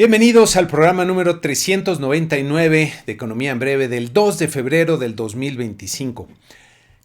Bienvenidos al programa número 399 de Economía en Breve del 2 de febrero del 2025.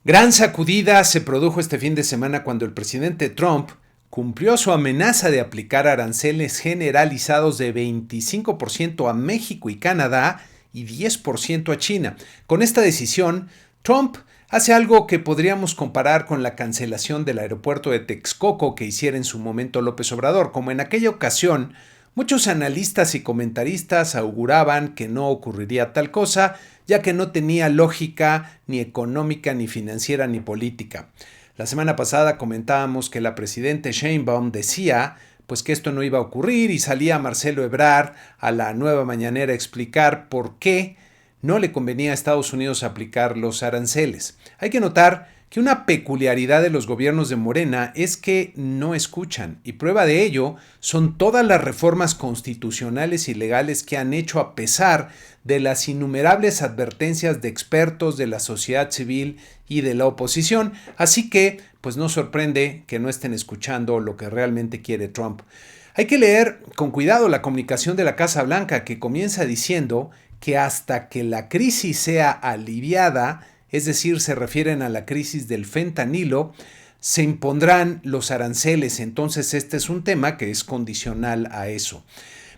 Gran sacudida se produjo este fin de semana cuando el presidente Trump cumplió su amenaza de aplicar aranceles generalizados de 25% a México y Canadá y 10% a China. Con esta decisión, Trump hace algo que podríamos comparar con la cancelación del aeropuerto de Texcoco que hiciera en su momento López Obrador. Como en aquella ocasión, muchos analistas y comentaristas auguraban que no ocurriría tal cosa, ya que no tenía lógica ni económica, ni financiera, ni política. La semana pasada comentábamos que la presidenta Sheinbaum decía pues que esto no iba a ocurrir y salía Marcelo Ebrard a la Nueva Mañanera a explicar por qué no le convenía a Estados Unidos aplicar los aranceles. Hay que notar que una peculiaridad de los gobiernos de Morena es que no escuchan, y prueba de ello son todas las reformas constitucionales y legales que han hecho a pesar de las innumerables advertencias de expertos de la sociedad civil y de la oposición, así que pues no sorprende que no estén escuchando lo que realmente quiere Trump. Hay que leer con cuidado la comunicación de la Casa Blanca, que comienza diciendo que hasta que la crisis sea aliviada, es decir, se refieren a la crisis del fentanilo, se impondrán los aranceles. Entonces este es un tema que es condicional a eso.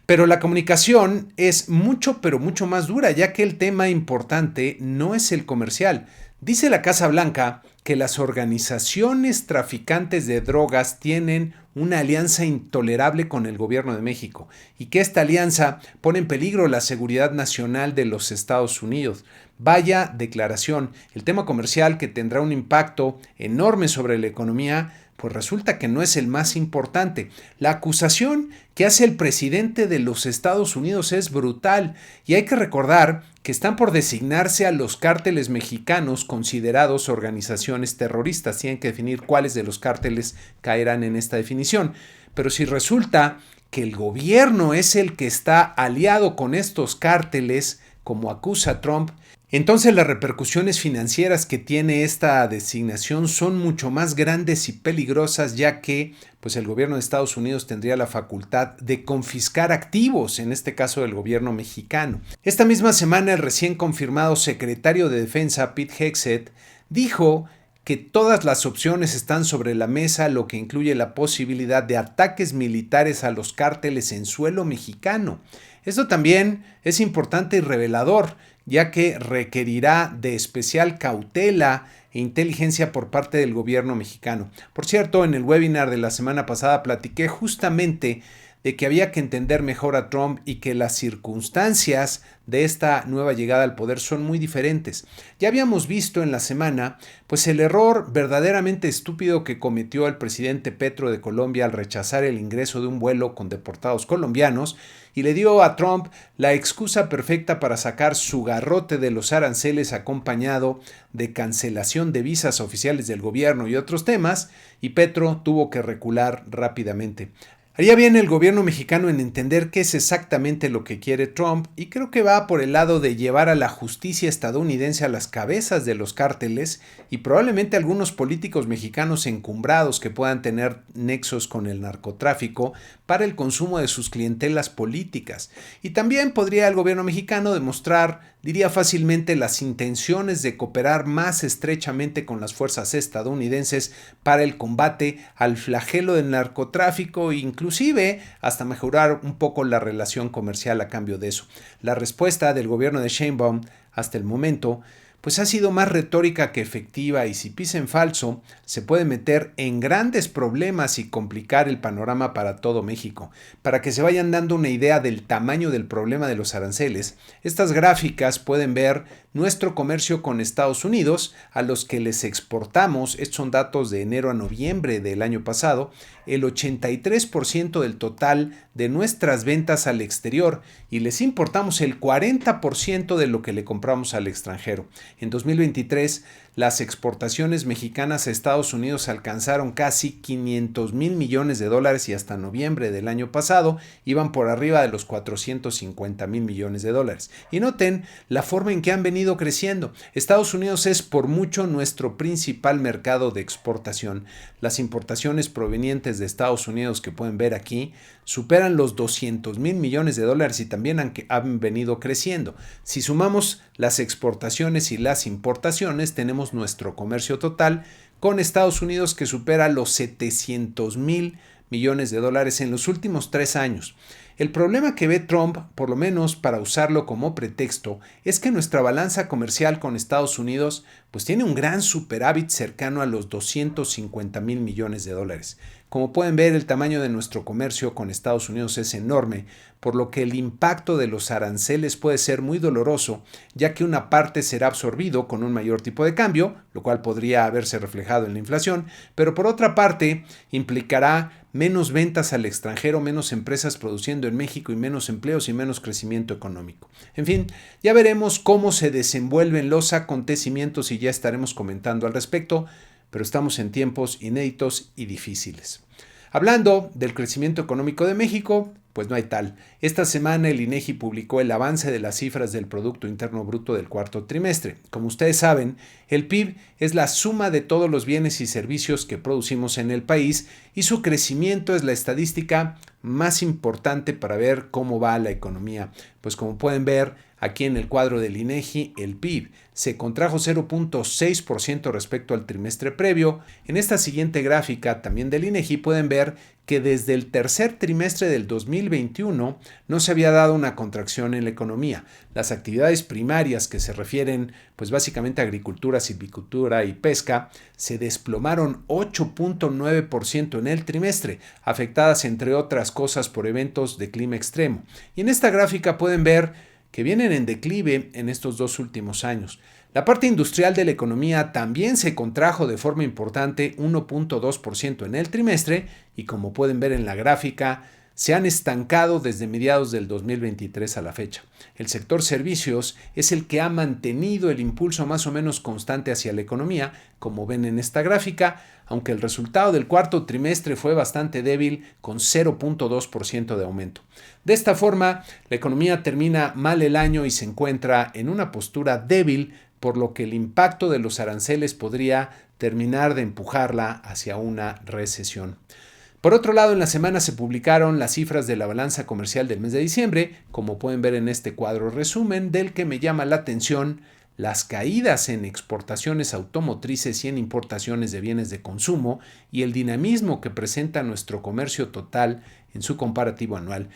Pero la comunicación es mucho, pero mucho más dura, ya que el tema importante no es el comercial. Dice la Casa Blanca que las organizaciones traficantes de drogas tienen una alianza intolerable con el gobierno de México y que esta alianza pone en peligro la seguridad nacional de los Estados Unidos. Vaya declaración. El tema comercial, que tendrá un impacto enorme sobre la economía, pues resulta que no es el más importante. La acusación que hace el presidente de los Estados Unidos es brutal y hay que recordar que están por designarse a los cárteles mexicanos considerados organizaciones terroristas. Tienen que definir cuáles de los cárteles caerán en esta definición. Pero si resulta que el gobierno es el que está aliado con estos cárteles, como acusa Trump, entonces las repercusiones financieras que tiene esta designación son mucho más grandes y peligrosas, ya que pues el gobierno de Estados Unidos tendría la facultad de confiscar activos, en este caso del gobierno mexicano. Esta misma semana el recién confirmado secretario de Defensa, Pete Hegseth, dijo que todas las opciones están sobre la mesa, lo que incluye la posibilidad de ataques militares a los cárteles en suelo mexicano. Esto también es importante y revelador, ya que requerirá de especial cautela e inteligencia por parte del gobierno mexicano. Por cierto, en el webinar de la semana pasada platiqué justamente de que había que entender mejor a Trump y que las circunstancias de esta nueva llegada al poder son muy diferentes. Ya habíamos visto en la semana pues el error verdaderamente estúpido que cometió el presidente Petro de Colombia al rechazar el ingreso de un vuelo con deportados colombianos y le dio a Trump la excusa perfecta para sacar su garrote de los aranceles acompañado de cancelación de visas oficiales del gobierno y otros temas, y Petro tuvo que recular rápidamente. Haría bien el gobierno mexicano en entender qué es exactamente lo que quiere Trump, y creo que va por el lado de llevar a la justicia estadounidense a las cabezas de los cárteles y probablemente algunos políticos mexicanos encumbrados que puedan tener nexos con el narcotráfico para el consumo de sus clientelas políticas. Y también podría el gobierno mexicano demostrar, diría fácilmente, las intenciones de cooperar más estrechamente con las fuerzas estadounidenses para el combate al flagelo del narcotráfico e inclusive hasta mejorar un poco la relación comercial a cambio de eso. La respuesta del gobierno de Sheinbaum hasta el momento pues ha sido más retórica que efectiva, y si pisa en falso se puede meter en grandes problemas y complicar el panorama para todo México. Para que se vayan dando una idea del tamaño del problema de los aranceles, estas gráficas pueden ver nuestro comercio con Estados Unidos, a los que les exportamos, estos son datos de enero a noviembre del año pasado, el 83% del total de nuestras ventas al exterior, y les importamos el 40% de lo que le compramos al extranjero. En 2023, las exportaciones mexicanas a Estados Unidos alcanzaron casi 500 mil millones de dólares y hasta noviembre del año pasado iban por arriba de los 450 mil millones de dólares. Y noten la forma en que han venido creciendo. Estados Unidos es por mucho nuestro principal mercado de exportación. Las importaciones provenientes de Estados Unidos que pueden ver aquí superan los 200 mil millones de dólares y también han venido creciendo. Si sumamos las exportaciones y las importaciones, tenemos nuestro comercio total con Estados Unidos que supera los 700 mil millones de dólares en los últimos 3 años. El problema que ve Trump, por lo menos para usarlo como pretexto, es que nuestra balanza comercial con Estados Unidos pues tiene un gran superávit cercano a los 250 mil millones de dólares. Como pueden ver, el tamaño de nuestro comercio con Estados Unidos es enorme, por lo que el impacto de los aranceles puede ser muy doloroso, ya que una parte será absorbido con un mayor tipo de cambio, lo cual podría haberse reflejado en la inflación, pero por otra parte implicará menos ventas al extranjero, menos empresas produciendo en México y menos empleos y menos crecimiento económico. En fin, ya veremos cómo se desenvuelven los acontecimientos y ya estaremos comentando al respecto, pero estamos en tiempos inéditos y difíciles. Hablando del crecimiento económico de México, pues no hay tal. Esta semana el INEGI publicó el avance de las cifras del Producto Interno Bruto del cuarto trimestre. Como ustedes saben, el PIB es la suma de todos los bienes y servicios que producimos en el país y su crecimiento es la estadística más importante para ver cómo va la economía. Pues como pueden ver aquí en el cuadro del INEGI, el PIB se contrajo 0.6% respecto al trimestre previo. En esta siguiente gráfica, también del INEGI, pueden ver que desde el tercer trimestre del 2021 no se había dado una contracción en la economía. Las actividades primarias que se refieren pues básicamente a agricultura, silvicultura y pesca se desplomaron 8.9% en el trimestre, afectadas entre otras cosas por eventos de clima extremo. Y en esta gráfica pueden ver que vienen en declive en estos 2 últimos años. La parte industrial de la economía también se contrajo de forma importante 1.2% en el trimestre y como pueden ver en la gráfica, se han estancado desde mediados del 2023 a la fecha. El sector servicios es el que ha mantenido el impulso más o menos constante hacia la economía, como ven en esta gráfica, aunque el resultado del cuarto trimestre fue bastante débil con 0.2% de aumento. De esta forma, la economía termina mal el año y se encuentra en una postura débil, por lo que el impacto de los aranceles podría terminar de empujarla hacia una recesión. Por otro lado, en la semana se publicaron las cifras de la balanza comercial del mes de diciembre, como pueden ver en este cuadro resumen, del que me llama la atención las caídas en exportaciones automotrices y en importaciones de bienes de consumo y el dinamismo que presenta nuestro comercio total en su comparativo anual.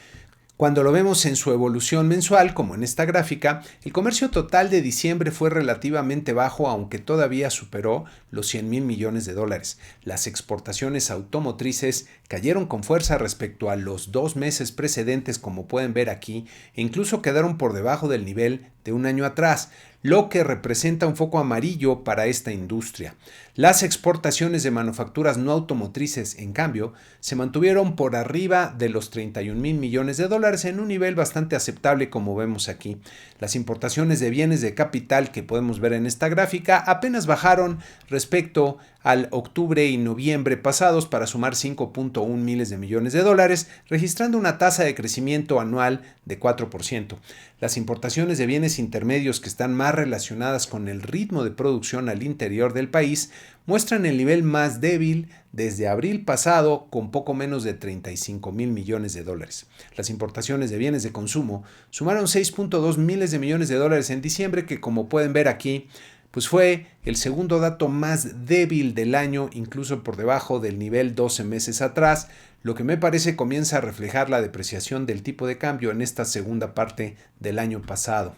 Cuando lo vemos en su evolución mensual, como en esta gráfica, el comercio total de diciembre fue relativamente bajo, aunque todavía superó los 100 mil millones de dólares. Las exportaciones automotrices cayeron con fuerza respecto a los 2 meses precedentes, como pueden ver aquí, e incluso quedaron por debajo del nivel de un año atrás, lo que representa un foco amarillo para esta industria. Las exportaciones de manufacturas no automotrices, en cambio, se mantuvieron por arriba de los 31 mil millones de dólares en un nivel bastante aceptable como vemos aquí. Las importaciones de bienes de capital que podemos ver en esta gráfica apenas bajaron respecto al octubre y noviembre pasados para sumar 5.1 miles de millones de dólares, registrando una tasa de crecimiento anual de 4%. Las importaciones de bienes intermedios que están más relacionadas con el ritmo de producción al interior del país muestran el nivel más débil desde abril pasado con poco menos de 35 mil millones de dólares. Las importaciones de bienes de consumo sumaron 6.2 miles de millones de dólares en diciembre, que como pueden ver aquí, pues fue el segundo dato más débil del año, incluso por debajo del nivel 12 meses atrás, lo que me parece comienza a reflejar la depreciación del tipo de cambio en esta segunda parte del año pasado.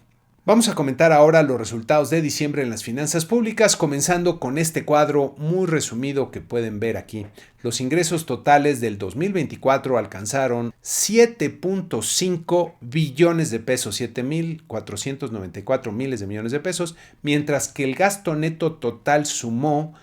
Vamos a comentar ahora los resultados de diciembre en las finanzas públicas, comenzando con este cuadro muy resumido que pueden ver aquí. Los ingresos totales del 2024 alcanzaron 7.5 billones de pesos, 7.494 miles de millones de pesos, mientras que el gasto neto total sumó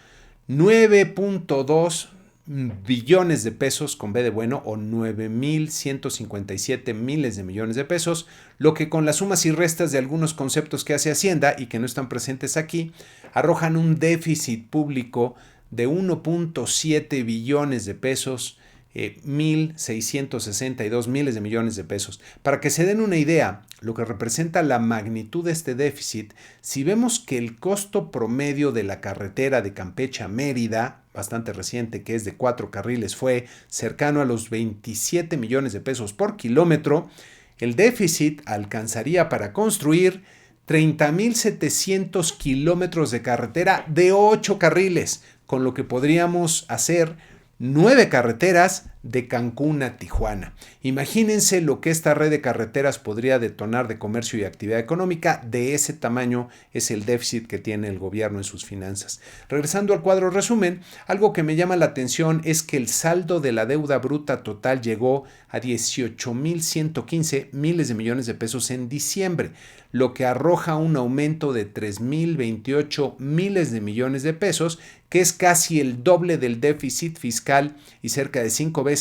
9.2 billones de pesos con B de bueno o 9,157 miles de millones de pesos, lo que con las sumas y restas de algunos conceptos que hace Hacienda y que no están presentes aquí, arrojan un déficit público de 1.7 billones de pesos, 1,662 miles de millones de pesos. Para que se den una idea, lo que representa la magnitud de este déficit, si vemos que el costo promedio de la carretera de Campeche a Mérida, bastante reciente, que es de 4 carriles, fue cercano a los 27 millones de pesos por kilómetro, el déficit alcanzaría para construir 30,700 kilómetros de carretera de 8 carriles, con lo que podríamos hacer 9 carreteras de Cancún a Tijuana. Imagínense lo que esta red de carreteras podría detonar de comercio y actividad económica. De ese tamaño es el déficit que tiene el gobierno en sus finanzas. Regresando al cuadro resumen, algo que me llama la atención es que el saldo de la deuda bruta total llegó a 18,115 miles de millones de pesos en diciembre, lo que arroja un aumento de 3,028 miles de millones de pesos, que es casi el doble del déficit fiscal y cerca de 5 veces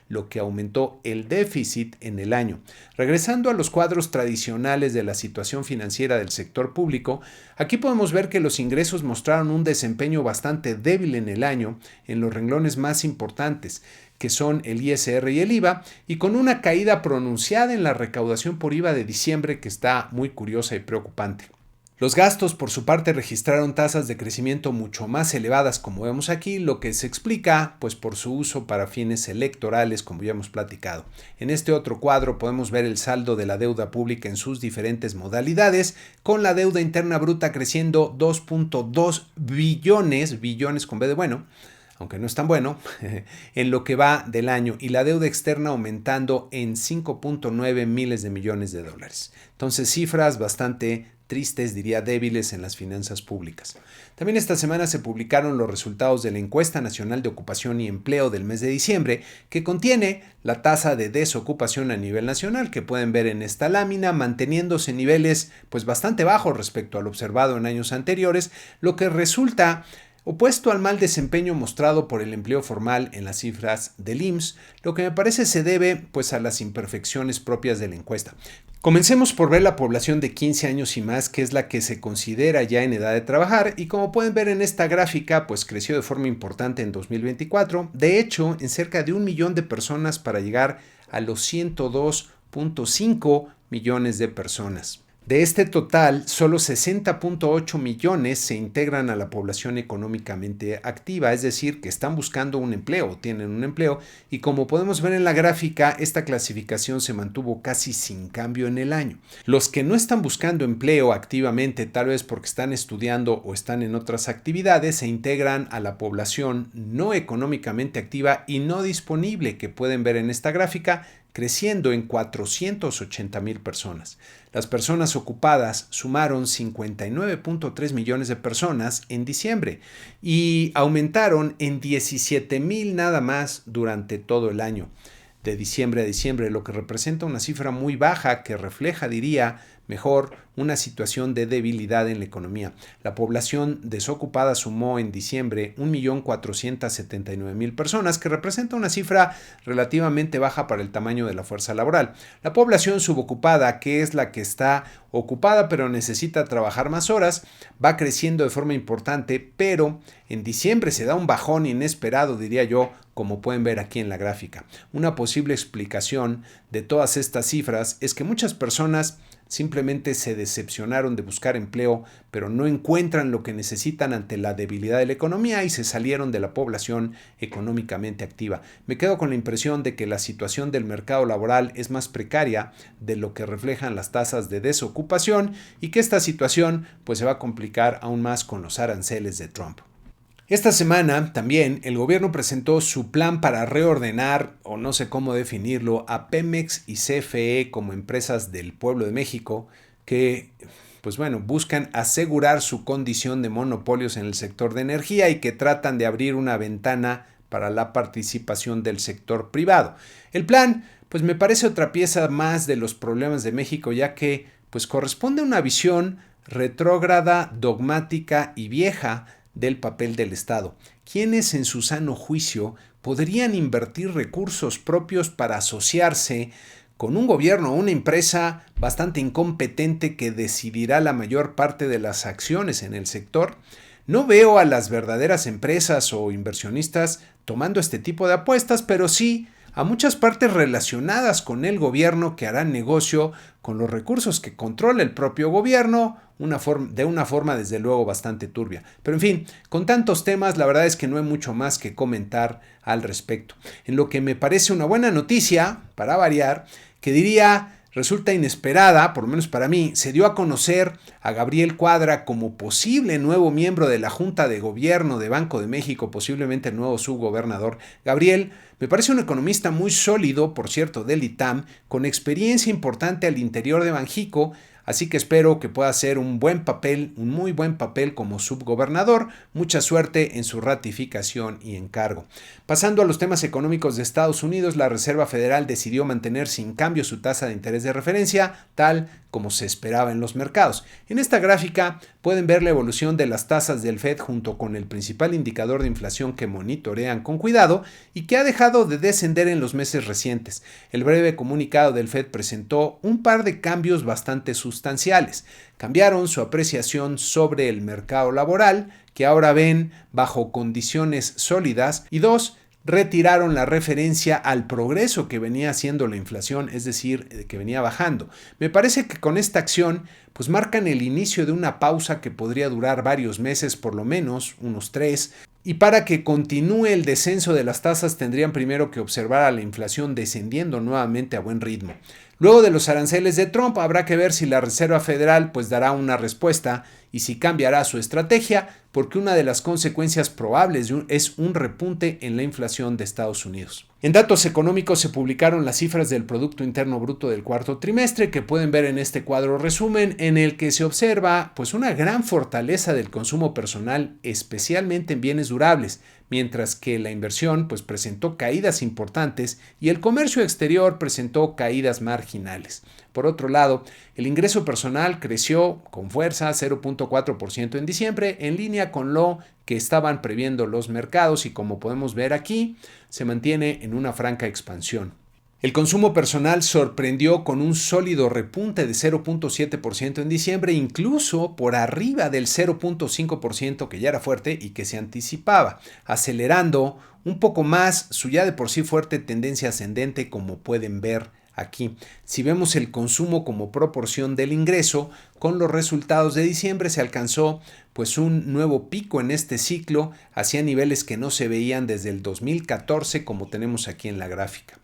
lo que aumentó el déficit en el año. Regresando a los cuadros tradicionales de la situación financiera del sector público, aquí podemos ver que los ingresos mostraron un desempeño bastante débil en el año en los renglones más importantes, que son el ISR y el IVA, y con una caída pronunciada en la recaudación por IVA de diciembre que está muy curiosa y preocupante. Los gastos, por su parte, registraron tasas de crecimiento mucho más elevadas, como vemos aquí, lo que se explica pues por su uso para fines electorales, como ya hemos platicado. En este otro cuadro podemos ver el saldo de la deuda pública en sus diferentes modalidades, con la deuda interna bruta creciendo 2.2 billones con B de bueno, aunque no es tan bueno, en lo que va del año, y la deuda externa aumentando en 5.9 miles de millones de dólares. Entonces, cifras bastante tristes, diría débiles en las finanzas públicas. También esta semana se publicaron los resultados de la Encuesta Nacional de Ocupación y Empleo del mes de diciembre, que contiene la tasa de desocupación a nivel nacional, que pueden ver en esta lámina, manteniéndose en niveles pues bastante bajos respecto al observado en años anteriores, lo que resulta opuesto al mal desempeño mostrado por el empleo formal en las cifras del IMSS, lo que me parece se debe pues a las imperfecciones propias de la encuesta. Comencemos por ver la población de 15 años y más, que es la que se considera ya en edad de trabajar, y como pueden ver en esta gráfica, pues creció de forma importante en 2024, de hecho en cerca de 1 millón de personas para llegar a los 102.5 millones de personas. De este total, solo 60.8 millones se integran a la población económicamente activa, es decir, que están buscando un empleo o tienen un empleo, y como podemos ver en la gráfica, esta clasificación se mantuvo casi sin cambio en el año. Los que no están buscando empleo activamente, tal vez porque están estudiando o están en otras actividades, se integran a la población no económicamente activa y no disponible, que pueden ver en esta gráfica, creciendo en 480,000 personas. Las personas ocupadas sumaron 59.3 millones de personas en diciembre y aumentaron en 17,000 nada más durante todo el año, de diciembre a diciembre, lo que representa una cifra muy baja que refleja, diría, mejor una situación de debilidad en la economía. La población desocupada sumó en diciembre 1,479,000 personas, que representa una cifra relativamente baja para el tamaño de la fuerza laboral. La población subocupada, que es la que está ocupada pero necesita trabajar más horas, va creciendo de forma importante, pero en diciembre se da un bajón inesperado, diría yo, como pueden ver aquí en la gráfica. Una posible explicación de todas estas cifras es que muchas personas simplemente se decepcionaron de buscar empleo, pero no encuentran lo que necesitan ante la debilidad de la economía y se salieron de la población económicamente activa. Me quedo con la impresión de que la situación del mercado laboral es más precaria de lo que reflejan las tasas de desocupación y que esta situación pues se va a complicar aún más con los aranceles de Trump. Esta semana también el gobierno presentó su plan para reordenar, o no sé cómo definirlo, a Pemex y CFE como empresas del pueblo de México que, pues bueno, buscan asegurar su condición de monopolios en el sector de energía y que tratan de abrir una ventana para la participación del sector privado. El plan, pues me parece otra pieza más de los problemas de México, ya que pues corresponde a una visión retrógrada, dogmática y vieja del papel del Estado, quienes en su sano juicio podrían invertir recursos propios para asociarse con un gobierno o una empresa bastante incompetente que decidirá la mayor parte de las acciones en el sector. No veo a las verdaderas empresas o inversionistas tomando este tipo de apuestas, pero sí a muchas partes relacionadas con el gobierno que harán negocio con los recursos que controla el propio gobierno, de una forma desde luego bastante turbia. Pero en fin, con tantos temas, la verdad es que no hay mucho más que comentar al respecto. En lo que me parece una buena noticia, para variar, que diría resulta inesperada, por lo menos para mí, se dio a conocer a Gabriel Cuadra como posible nuevo miembro de la Junta de Gobierno de Banco de México, posiblemente el nuevo subgobernador. Gabriel me parece un economista muy sólido, por cierto, del ITAM, con experiencia importante al interior de Banjico, así que espero que pueda hacer un muy buen papel como subgobernador. Mucha suerte en su ratificación y encargo. Pasando a los temas económicos de Estados Unidos, la Reserva Federal decidió mantener sin cambio su tasa de interés de referencia, tal como se esperaba en los mercados. En esta gráfica pueden ver la evolución de las tasas del Fed junto con el principal indicador de inflación que monitorean con cuidado y que ha dejado de descender en los meses recientes. El breve comunicado del Fed presentó un par de cambios bastante sustanciales. Cambiaron su apreciación sobre el mercado laboral, que ahora ven bajo condiciones sólidas, y dos, retiraron la referencia al progreso que venía haciendo la inflación, es decir, que venía bajando. Me parece que con esta acción pues marcan el inicio de una pausa que podría durar varios meses, por lo menos unos 3, y para que continúe el descenso de las tasas tendrían primero que observar a la inflación descendiendo nuevamente a buen ritmo. Luego de los aranceles de Trump habrá que ver si la Reserva Federal pues dará una respuesta y si cambiará su estrategia, porque una de las consecuencias probables es un repunte en la inflación de Estados Unidos. En datos económicos se publicaron las cifras del Producto Interno Bruto del cuarto trimestre, que pueden ver en este cuadro resumen, en el que se observa pues una gran fortaleza del consumo personal, especialmente en bienes durables, mientras que la inversión pues presentó caídas importantes y el comercio exterior presentó caídas marginales. Por otro lado, el ingreso personal creció con fuerza 0.4% en diciembre, en línea con lo que estaban previendo los mercados y como podemos ver aquí, se mantiene en una franca expansión. El consumo personal sorprendió con un sólido repunte de 0.7% en diciembre, incluso por arriba del 0.5% que ya era fuerte y que se anticipaba, acelerando un poco más su ya de por sí fuerte tendencia ascendente, como pueden ver aquí. Si vemos el consumo como proporción del ingreso, con los resultados de diciembre se alcanzó pues un nuevo pico en este ciclo hacia niveles que no se veían desde el 2014, como tenemos aquí en la gráfica.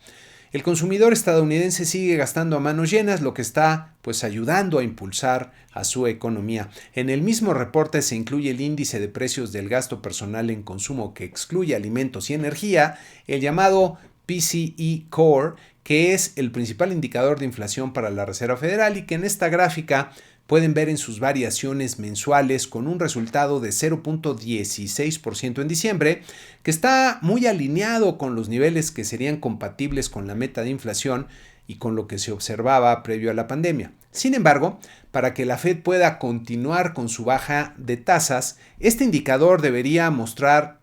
El consumidor estadounidense sigue gastando a manos llenas, lo que está pues ayudando a impulsar a su economía. En el mismo reporte se incluye el índice de precios del gasto personal en consumo que excluye alimentos y energía, el llamado PCE Core, que es el principal indicador de inflación para la Reserva Federal y que en esta gráfica pueden ver en sus variaciones mensuales con un resultado de 0.16% en diciembre, que está muy alineado con los niveles que serían compatibles con la meta de inflación y con lo que se observaba previo a la pandemia. Sin embargo, para que la Fed pueda continuar con su baja de tasas, este indicador debería mostrar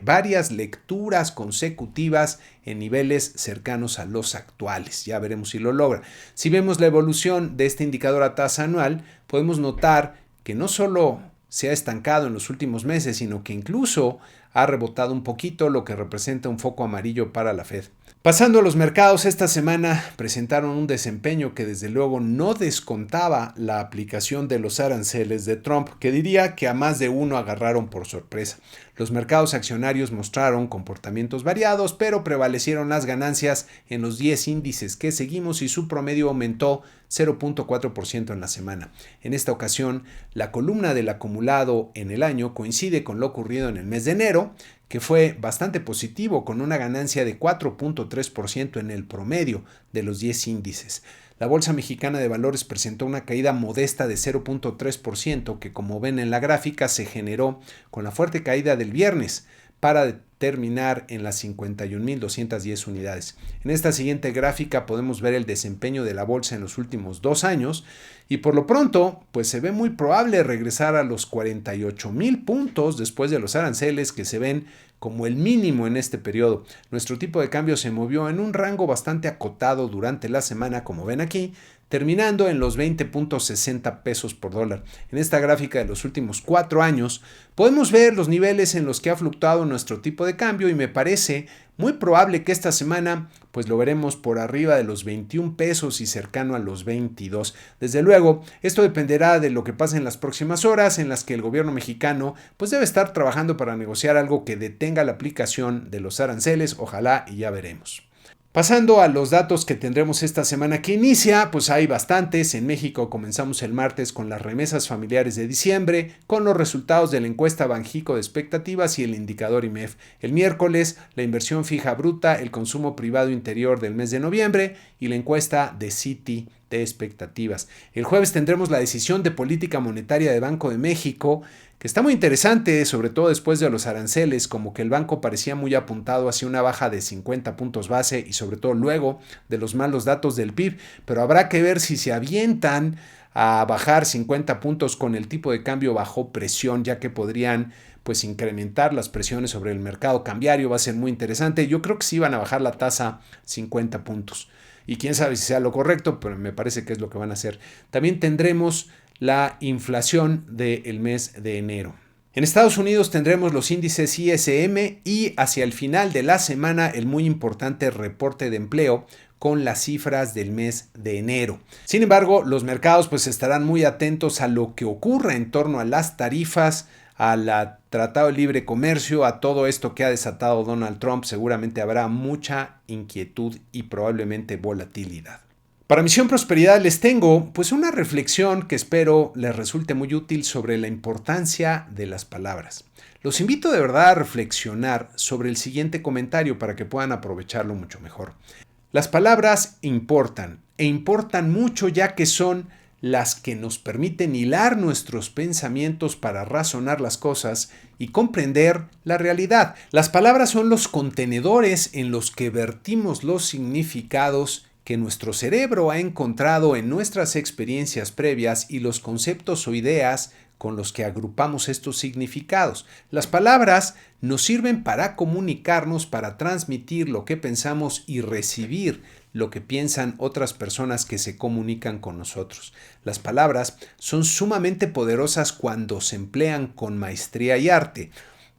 varias lecturas consecutivas en niveles cercanos a los actuales. Ya veremos si lo logra. Si vemos la evolución de este indicador a tasa anual, podemos notar que no solo se ha estancado en los últimos meses, sino que incluso ha rebotado un poquito, lo que representa un foco amarillo para la Fed. Pasando a los mercados, esta semana presentaron un desempeño que desde luego no descontaba la aplicación de los aranceles de Trump, que diría que a más de uno agarraron por sorpresa. Los mercados accionarios mostraron comportamientos variados, pero prevalecieron las ganancias en los 10 índices que seguimos y su promedio aumentó 0.4% en la semana. En esta ocasión, la columna del acumulado en el año coincide con lo ocurrido en el mes de enero, que fue bastante positivo con una ganancia de 4.3% en el promedio de los 10 índices. La Bolsa Mexicana de Valores presentó una caída modesta de 0.3% que, como ven en la gráfica, se generó con la fuerte caída del viernes, para terminar en las 51.210 unidades. En esta siguiente gráfica podemos ver el desempeño de la bolsa en los últimos 2 años y por lo pronto pues se ve muy probable regresar a los 48,000 puntos después de los aranceles que se ven como el mínimo en este periodo. Nuestro tipo de cambio se movió en un rango bastante acotado durante la semana, como ven aquí, terminando en los 20.60 pesos por dólar. En esta gráfica de los últimos 4 años podemos ver los niveles en los que ha fluctuado nuestro tipo de cambio y me parece muy probable que esta semana pues lo veremos por arriba de los 21 pesos y cercano a los 22. Desde luego, esto dependerá de lo que pase en las próximas horas en las que el gobierno mexicano pues debe estar trabajando para negociar algo que detenga la aplicación de los aranceles, ojalá y ya veremos. Pasando a los datos que tendremos esta semana que inicia, pues hay bastantes. En México comenzamos el martes con las remesas familiares de diciembre, con los resultados de la encuesta Banjico de expectativas y el indicador IMEF. El miércoles, la inversión fija bruta, el consumo privado interior del mes de noviembre y la encuesta de Citi de expectativas. El jueves tendremos la decisión de política monetaria de Banco de México, que está muy interesante, sobre todo después de los aranceles, como que el banco parecía muy apuntado hacia una baja de 50 puntos base y sobre todo luego de los malos datos del PIB, pero habrá que ver si se avientan a bajar 50 puntos con el tipo de cambio bajo presión, ya que podrían pues incrementar las presiones sobre el mercado cambiario. Va a ser muy interesante. Yo creo que sí van a bajar la tasa 50 puntos. Y quién sabe si sea lo correcto, pero me parece que es lo que van a hacer. También tendremos la inflación del mes de enero. En Estados Unidos tendremos los índices ISM y hacia el final de la semana el muy importante reporte de empleo con las cifras del mes de enero. Sin embargo, los mercados pues estarán muy atentos a lo que ocurra en torno a las tarifas, al Tratado de Libre Comercio, a todo esto que ha desatado Donald Trump. Seguramente habrá mucha inquietud y probablemente volatilidad. Para Misión Prosperidad les tengo pues una reflexión que espero les resulte muy útil sobre la importancia de las palabras. Los invito de verdad a reflexionar sobre el siguiente comentario para que puedan aprovecharlo mucho mejor. Las palabras importan e importan mucho, ya que son las que nos permiten hilar nuestros pensamientos para razonar las cosas y comprender la realidad. Las palabras son los contenedores en los que vertimos los significados que nuestro cerebro ha encontrado en nuestras experiencias previas y los conceptos o ideas con los que agrupamos estos significados. Las palabras nos sirven para comunicarnos, para transmitir lo que pensamos y recibir lo que piensan otras personas que se comunican con nosotros. Las palabras son sumamente poderosas cuando se emplean con maestría y arte,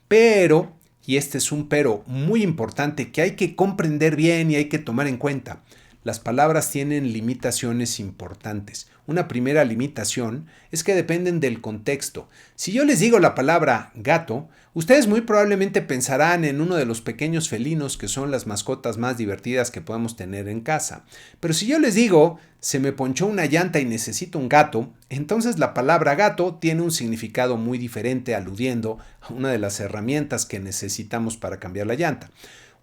pero, y este es un pero muy importante que hay que comprender bien y hay que tomar en cuenta, las palabras tienen limitaciones importantes. Una primera limitación es que dependen del contexto. Si yo les digo la palabra gato, ustedes muy probablemente pensarán en uno de los pequeños felinos que son las mascotas más divertidas que podemos tener en casa. Pero si yo les digo, se me ponchó una llanta y necesito un gato, entonces la palabra gato tiene un significado muy diferente, aludiendo a una de las herramientas que necesitamos para cambiar la llanta.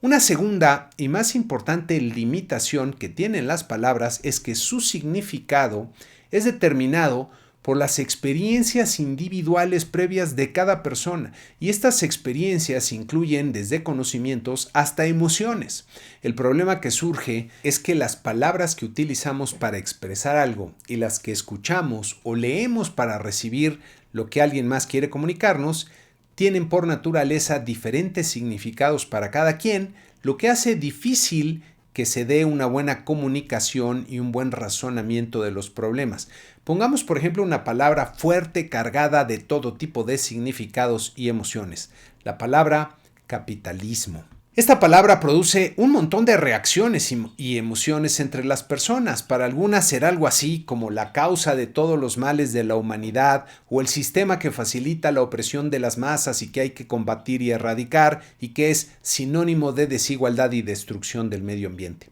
Una segunda y más importante limitación que tienen las palabras es que su significado es determinado por las experiencias individuales previas de cada persona, y estas experiencias incluyen desde conocimientos hasta emociones. El problema que surge es que las palabras que utilizamos para expresar algo y las que escuchamos o leemos para recibir lo que alguien más quiere comunicarnos tienen por naturaleza diferentes significados para cada quien, lo que hace difícil que se dé una buena comunicación y un buen razonamiento de los problemas. Pongamos, por ejemplo, una palabra fuerte cargada de todo tipo de significados y emociones. La palabra capitalismo. Esta palabra produce un montón de reacciones y emociones entre las personas. Para algunas será algo así como la causa de todos los males de la humanidad o el sistema que facilita la opresión de las masas y que hay que combatir y erradicar y que es sinónimo de desigualdad y destrucción del medio ambiente.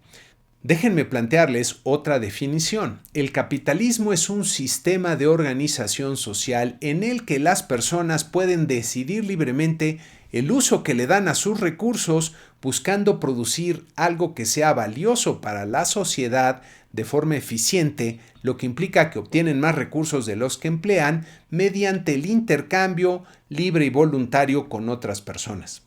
Déjenme plantearles otra definición. El capitalismo es un sistema de organización social en el que las personas pueden decidir libremente el uso que le dan a sus recursos, buscando producir algo que sea valioso para la sociedad de forma eficiente, lo que implica que obtienen más recursos de los que emplean mediante el intercambio libre y voluntario con otras personas.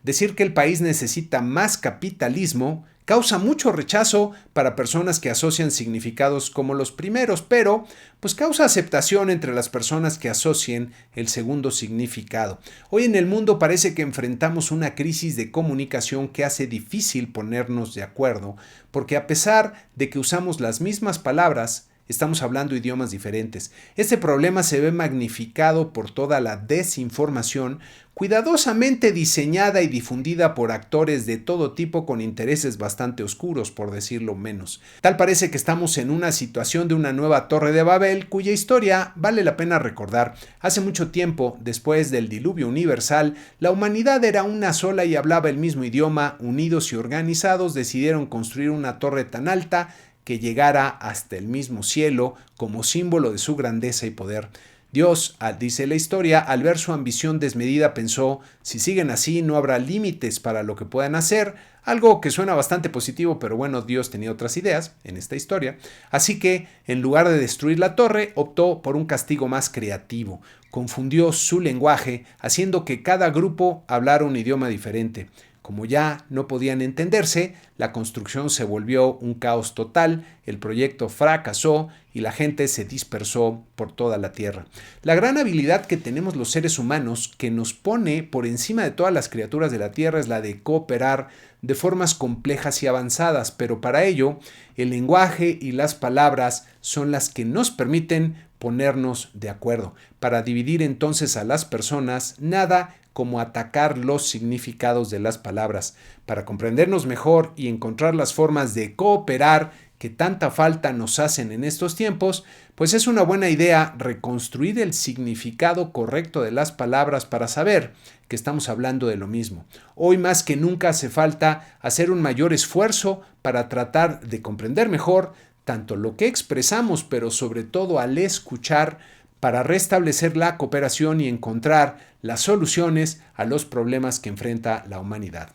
Decir que el país necesita más capitalismo causa mucho rechazo para personas que asocian significados como los primeros, pero pues causa aceptación entre las personas que asocien el segundo significado. Hoy en el mundo parece que enfrentamos una crisis de comunicación que hace difícil ponernos de acuerdo, porque a pesar de que usamos las mismas palabras, estamos hablando idiomas diferentes. Este problema se ve magnificado por toda la desinformación cuidadosamente diseñada y difundida por actores de todo tipo con intereses bastante oscuros, por decirlo menos. Tal parece que estamos en una situación de una nueva Torre de Babel, cuya historia vale la pena recordar. Hace mucho tiempo, después del diluvio universal, la humanidad era una sola y hablaba el mismo idioma. Unidos y organizados decidieron construir una torre tan alta que llegara hasta el mismo cielo como símbolo de su grandeza y poder. Dios, dice la historia, al ver su ambición desmedida pensó, si siguen así no habrá límites para lo que puedan hacer, algo que suena bastante positivo, pero bueno, Dios tenía otras ideas en esta historia, así que en lugar de destruir la torre, optó por un castigo más creativo, confundió su lenguaje, haciendo que cada grupo hablara un idioma diferente. Como ya no podían entenderse, la construcción se volvió un caos total, el proyecto fracasó y la gente se dispersó por toda la tierra. La gran habilidad que tenemos los seres humanos, que nos pone por encima de todas las criaturas de la tierra, es la de cooperar de formas complejas y avanzadas, pero para ello el lenguaje y las palabras son las que nos permiten ponernos de acuerdo. Para dividir entonces a las personas, nada como atacar los significados de las palabras. Para comprendernos mejor y encontrar las formas de cooperar que tanta falta nos hacen en estos tiempos, pues es una buena idea reconstruir el significado correcto de las palabras para saber que estamos hablando de lo mismo. Hoy más que nunca hace falta hacer un mayor esfuerzo para tratar de comprender mejor tanto lo que expresamos, pero sobre todo al escuchar, para restablecer la cooperación y encontrar las soluciones a los problemas que enfrenta la humanidad.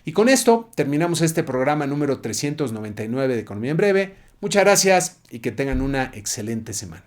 Y con esto terminamos este programa número 399 de Economía en Breve. Muchas gracias y que tengan una excelente semana.